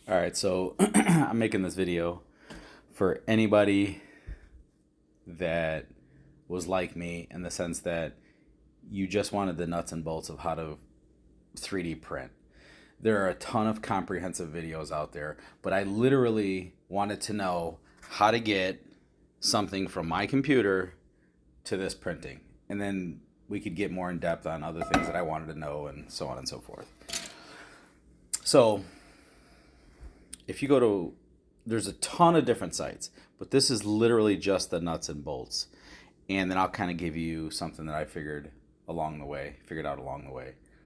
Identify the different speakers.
Speaker 1: All right, so I'm making this video for anybody that was like me in the sense that you just wanted the nuts and bolts of how to 3D print. There are a ton of comprehensive videos out there, but I literally wanted to know how to get something from my computer to this printing. And then we could get more in depth on other things that I wanted to know and so on and so forth. So if you go to, there's a ton of different sites, but this is literally just the nuts and bolts. And then I'll kind of give you something that I figured out along the way.